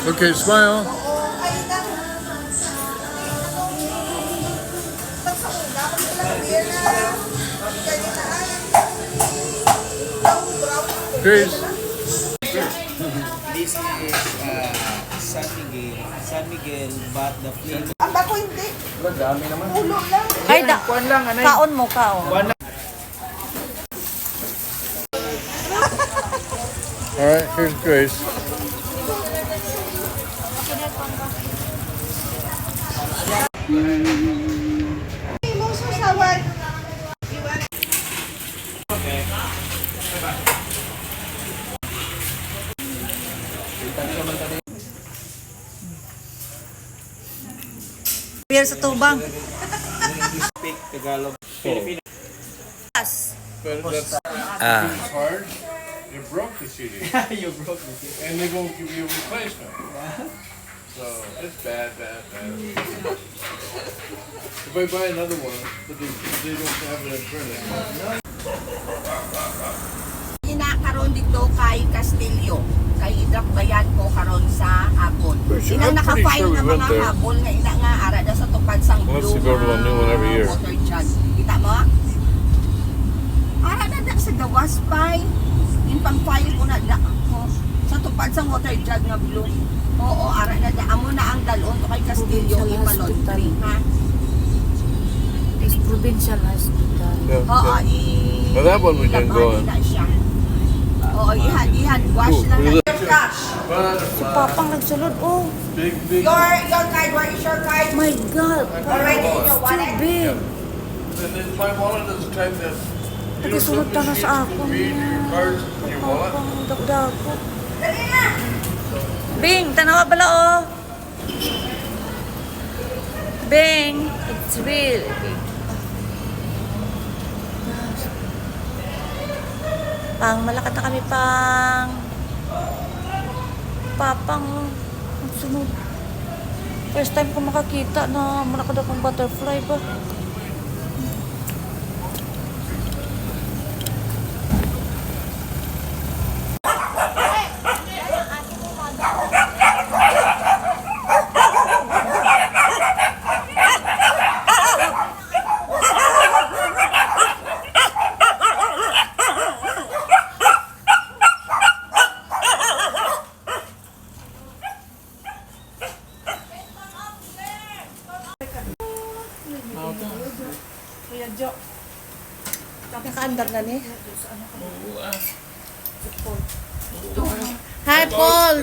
Okay, smile. Chris. This is San Miguel, but the flavor. Ang bako hindi. Dami naman. Ulo lang. Ay, kaon mo, kaon. Alright, here's Grace. Hindi mo sasawan. Beer sa tubang. Speak Tagalog. Filipino. Yes. But that's it's hard. You broke the CD. You broke it. And they won't give you a replacement. So it's bad. If I buy another one, but they don't have it in printed. Karon dito kay Castillo. Kay idrak bayan ko karon sa hapon. Inang naka-file na mga habol nga ina nga ara na sa tupad sang blue. Let's go to a new one every year. Water jug. Kita mo? Ara na sa gawas pay. In pang-file ko na da ako sa tupad sang water jug nga blue. Oo, ara na da amo na ang dalon to kay Castillo imalon ha. It's provincial hospital. Oo, Well, that one we didn't go in. Oo, ihan, wash na na. Si Papang nagsulod, oh. Big. Your card, where is your card? My God. Already in your wallet? Too big. And then my wallet is the type that Nagkasulod ka na sa ako. read your cards in your wallet. Papang dagdago. Dali na! Bing, tanawa pala, oh. Bing, it's real. Pang, malakad na kami, Pang. Papang, ang sunod. First time ko makakita na malakad akong butterfly ba. Nakaandar na ni. Hi, Paul!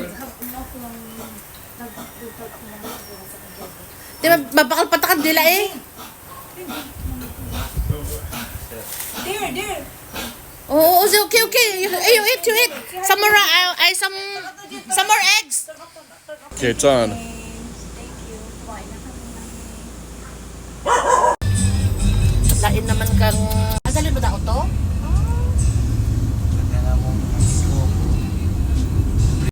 Di ba, mabakal patakad nila eh? Dear. Oo, okay. You eat. Some more, some more eggs. Okay, it's on. Lain naman kang... Agalin mo daw to?